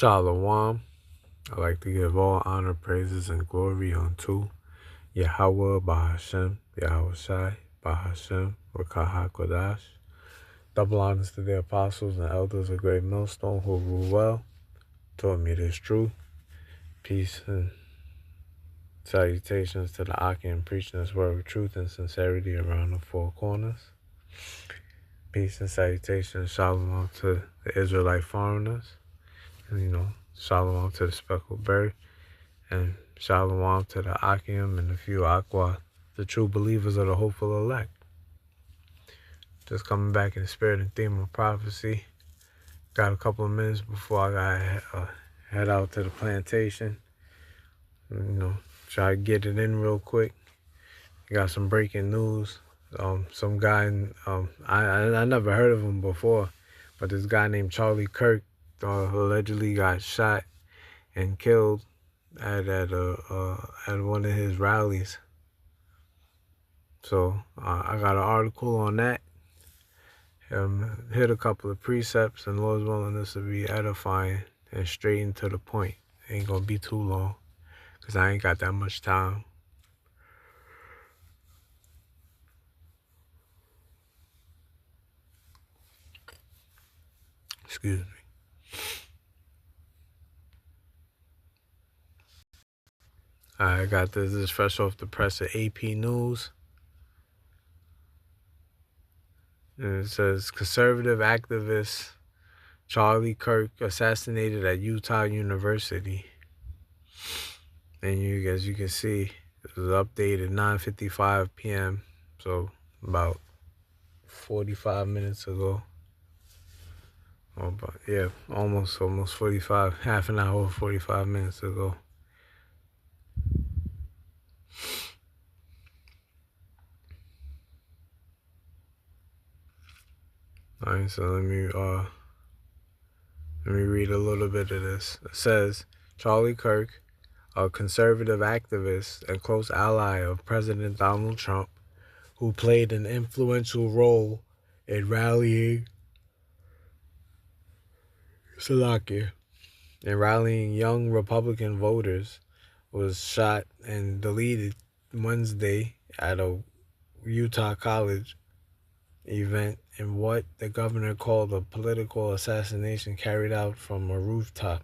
Shalom. I like to give all honor, praises, and glory unto Yahweh Bahashem, Yahweh Shai, Bahashem, Rakaha Kodash. Double honors to the apostles and elders of Great Millstone who rule well, taught me this truth. Peace and salutations to the Akim preaching this word of truth and sincerity around the four corners. Peace and salutations, shalom to the Israelite foreigners. And, shalom to the speckled bird. And shalom to the Akim and the few Aqua, the true believers of the hopeful elect. Just coming back in the spirit and theme of prophecy. Got a couple of minutes before I got head out to the plantation. Try to get it in real quick. Got some breaking news. Some guy, I never heard of him before, but this guy named Charlie Kirk allegedly got shot and killed at one of his rallies. So I got an article on that. Hit a couple of precepts, and Lord's willing, this will be edifying and straight and to the point. Ain't gonna be too long, because I ain't got that much time. Excuse me. I got this fresh off the press of AP News. And it says, conservative activist Charlie Kirk assassinated at Utah University. And as you can see, it was updated 9:55 p.m. So about 45 minutes ago. Almost 45, half an hour, 45 minutes ago. All right, so let me read a little bit of this. It says, Charlie Kirk, a conservative activist and close ally of President Donald Trump, who played an influential role in rallying young Republican voters, was shot and deleted Wednesday at a Utah college event in what the governor called a political assassination carried out from a rooftop.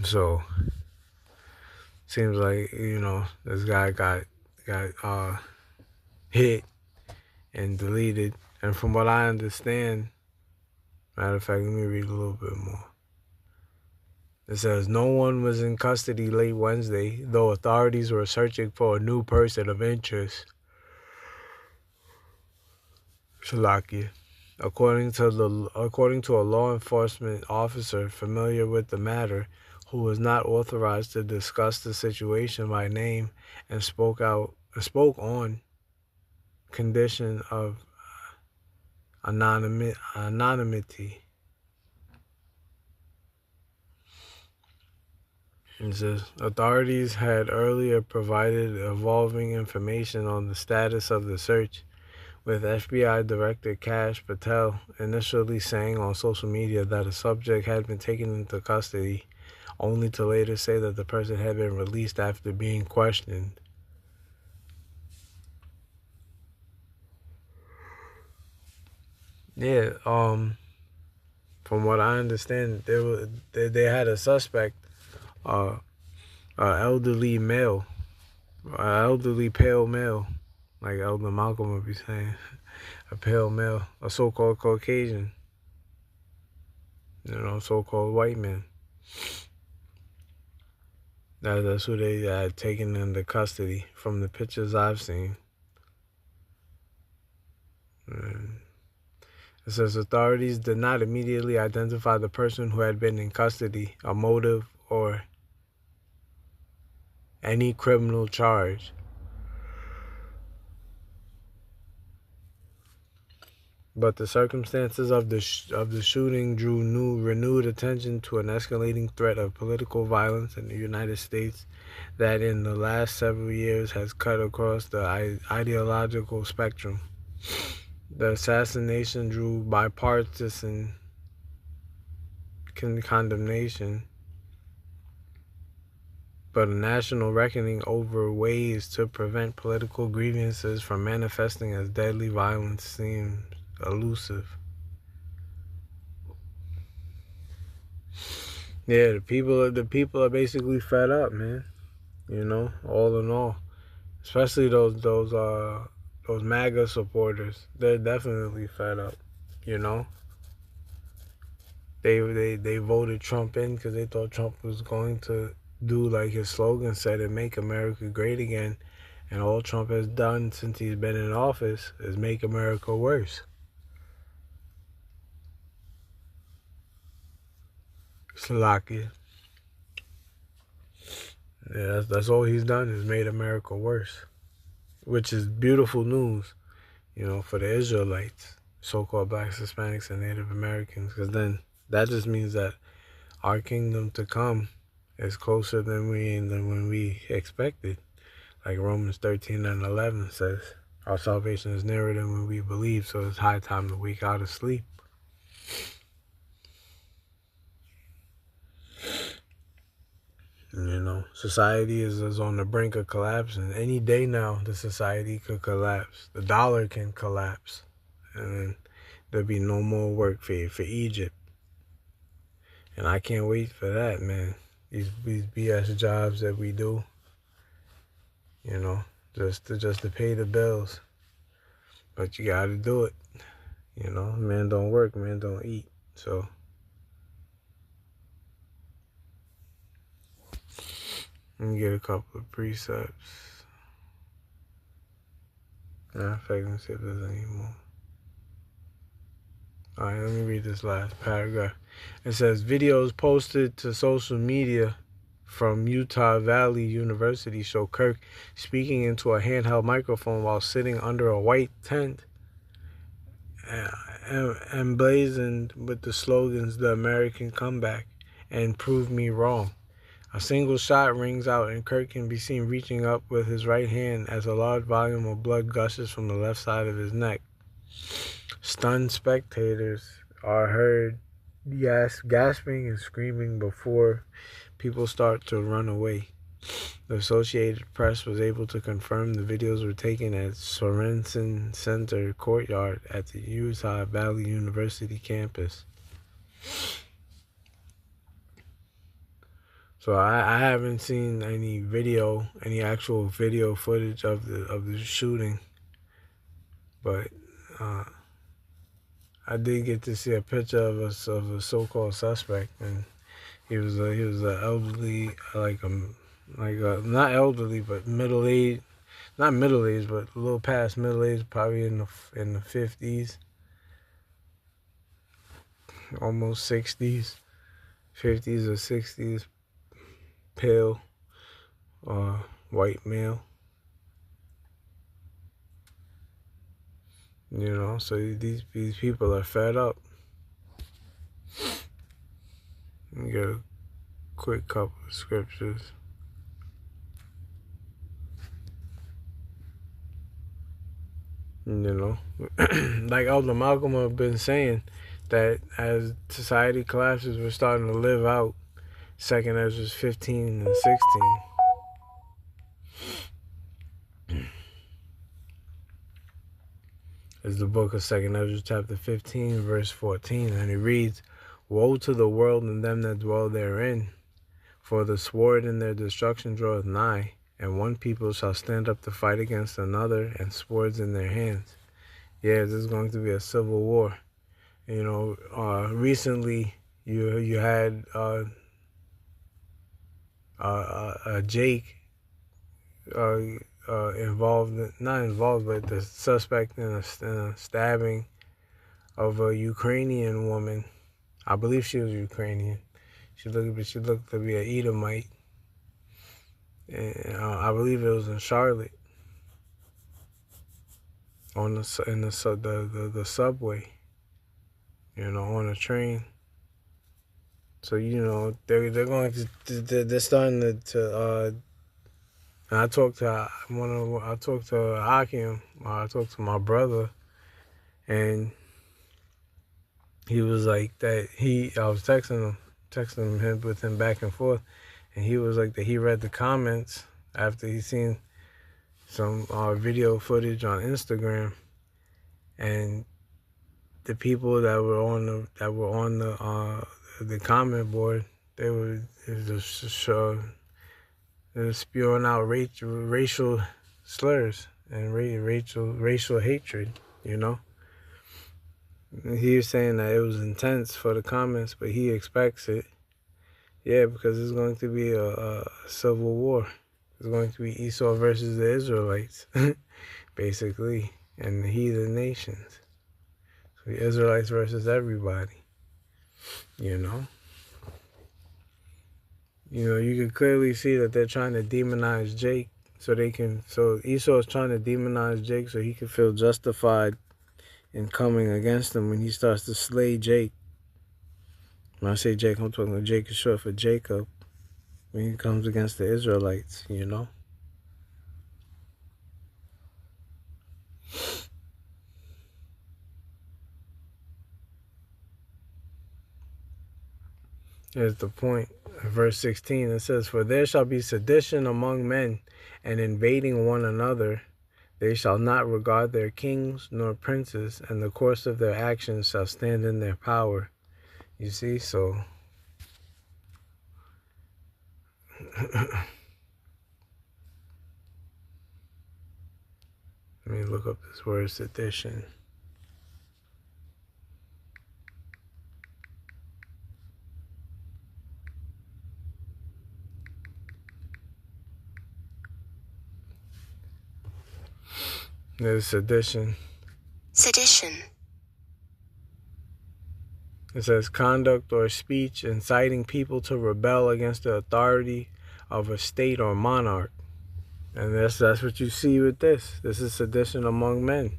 So, seems like, this guy got hit and deleted. And from what I understand, matter of fact, let me read a little bit more. It says, no one was in custody late Wednesday, though authorities were searching for a new person of interest. Shalakia. According to a law enforcement officer familiar with the matter, who was not authorized to discuss the situation by name and spoke on condition of anonymity. It says, authorities had earlier provided evolving information on the status of the search, with FBI Director Kash Patel initially saying on social media that a subject had been taken into custody, only to later say that the person had been released after being questioned. Yeah, from what I understand, they had a suspect, elderly pale male, like Elder Malcolm would be saying, a pale male, a so-called Caucasian, so-called white man. That's who they had taken into custody from the pictures I've seen. It says authorities did not immediately identify the person who had been in custody, a motive, or any criminal charge. But the circumstances of the shooting drew renewed attention to an escalating threat of political violence in the United States that in the last several years has cut across the ideological spectrum. The assassination drew bipartisan condemnation, but a national reckoning over ways to prevent political grievances from manifesting as deadly violence seems elusive. Yeah, the people are basically fed up, man. You know, all in all, especially those MAGA supporters. They're definitely fed up. You know, they voted Trump in because they thought Trump was going to do like his slogan said and make America great again. And all Trump has done since he's been in office is make America worse. Slovakia. Yeah, that's all he's done is made America worse. Which is beautiful news, you know, for the Israelites, so-called blacks, Hispanics, and Native Americans. Because then that just means that our kingdom to come is closer than when we expected. Like Romans 13 and 11 says, our salvation is nearer than when we believe, so it's high time to wake out of sleep. You know, society is on the brink of collapse, and any day now the society could collapse. The dollar can collapse, and then there'll be no more work for Egypt. And I can't wait for that, man. These BS jobs that we do, you know, just to pay the bills. But you gotta do it. You know, man don't work, man don't eat. So let me get a couple of precepts. Matter of fact, let's see if there's any more. Alright, let me read this last paragraph. It says, videos posted to social media from Utah Valley University show Kirk speaking into a handheld microphone while sitting under a white tent emblazoned with the slogans, "The American Comeback" and "Prove Me Wrong." A single shot rings out and Kirk can be seen reaching up with his right hand as a large volume of blood gushes from the left side of his neck. Stunned spectators are heard gasping and screaming before people start to run away. The Associated Press was able to confirm the videos were taken at Sorensen Center Courtyard at the Utah Valley University campus. So I haven't seen any actual video footage of the shooting, but I did get to see a picture of a so-called suspect, and he was a elderly, not elderly, but middle-aged, not middle-aged, but a little past middle-aged, probably in the 50s, almost 60s, 50s or 60s, pale, white male. You know, so these people are fed up. Let me get a quick couple of scriptures. You know, like Elder Malcolm have been saying, that as society collapses, we're starting to live out 2 Ezra 15 and 16. Is the book of 2 Ezra chapter 15, verse 14, and it reads, "Woe to the world and them that dwell therein, for the sword in their destruction draweth nigh, and one people shall stand up to fight against another, and swords in their hands." Yeah, this is going to be a civil war. You know, recently you had Jake not involved, but the suspect in a stabbing of a Ukrainian woman. I believe she was Ukrainian. She looked to be an Edomite. And I believe it was in Charlotte, on the subway. You know, on a train. So you know they're going to they're starting to and I talked to Hakim. I talked to my brother, And he was like that. I was texting him with him back and forth, and he was like that. He read the comments after he seen some video footage on Instagram, and the people that were on the comment board, they were spewing out racial slurs and racial hatred. You know, he was saying that it was intense for the comments, but he expects it. Yeah, because it's going to be a civil war. It's going to be Esau versus the Israelites, basically, and the heathen nations. So the Israelites versus everybody. You know, you can clearly see that they're trying to demonize Jake, so Esau is trying to demonize Jake so he can feel justified in coming against him when he starts to slay Jake. When I say Jake, I'm talking about Jake is short for Jacob. When he comes against the Israelites, you know. Here's the point. Verse 16, it says, "For there shall be sedition among men, and invading one another. They shall not regard their kings nor princes, and the course of their actions shall stand in their power." You see, so let me look up this word sedition. There's sedition. Sedition. It says conduct or speech inciting people to rebel against the authority of a state or monarch. And that's what you see with this. This is sedition among men.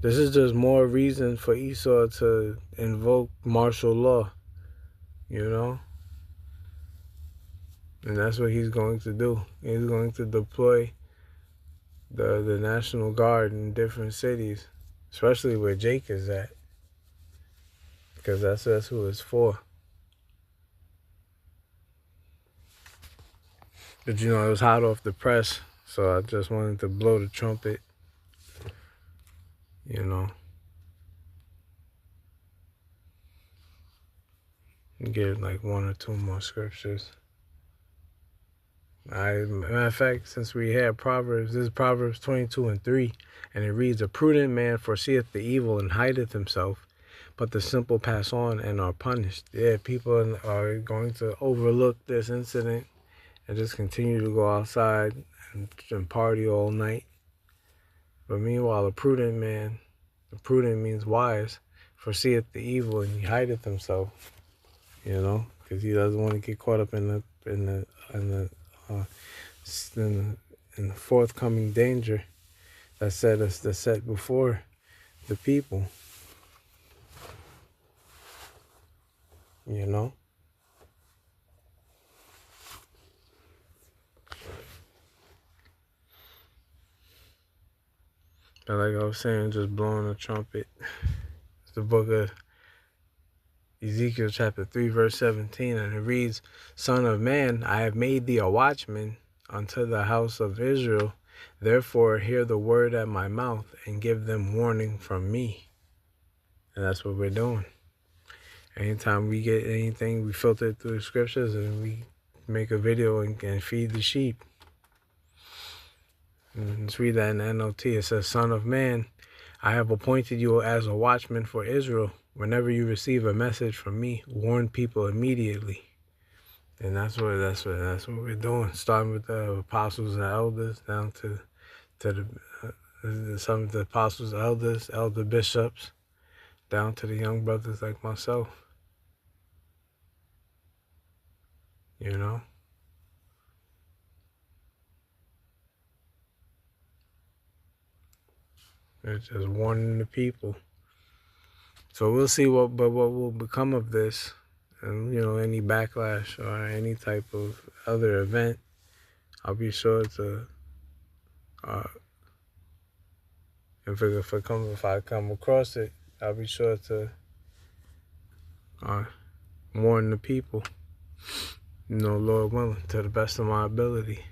This is just more reason for Esau to invoke martial law, you know? And that's what he's going to do. He's going to deploy the National Guard in different cities, especially where Jake is at, because that's who it's for. But it was hot off the press, so I just wanted to blow the trumpet, you know. And get like one or two more scriptures. Matter of fact, since we had Proverbs, this is Proverbs 22:3, and it reads, "A prudent man foreseeth the evil and hideth himself, but the simple pass on and are punished." Yeah, people are going to overlook this incident and just continue to go outside and party all night. But meanwhile, a prudent man, prudent means wise, foreseeth the evil and he hideth himself, you know, because he doesn't want to get caught up in the forthcoming danger that's set before the people, you know. But like I was saying, just blowing a trumpet. It's the book of Ezekiel chapter 3 verse 17, and it reads, "Son of man, I have made thee a watchman unto the house of Israel. Therefore hear the word at my mouth and give them warning from me." And that's what we're doing. Anytime we get anything, we filter it through the scriptures and we make a video and feed the sheep. And let's read that in the NLT. It says, "Son of man, I have appointed you as a watchman for Israel. Whenever you receive a message from me, warn people immediately." And that's what we're doing. Starting with the apostles and elders, down to some of the apostles, elders, elder bishops, down to the young brothers like myself. You know. It's just warning the people. So we'll see what will become of this, and any backlash or any type of other event. I'll be sure to If I come across it, I'll be sure to warn the people. Lord willing, to the best of my ability.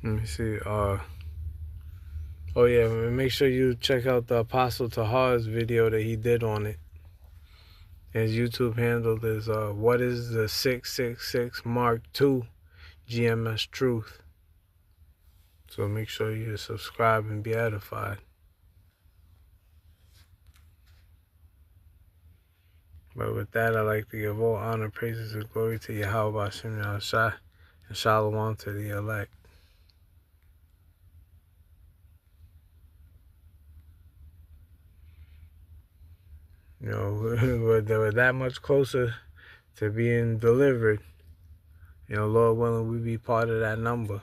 Let me see. Oh yeah, make sure you check out the Apostle Tahar's video that he did on it. His YouTube handle is what is the 666 Mark II GMS Truth. So make sure you subscribe and be edified. But with that, I'd like to give all honor, praises, and glory to Yahweh Hashem Yahushua, and Shalom to the elect. We're that much closer to being delivered. Lord willing, we be part of that number.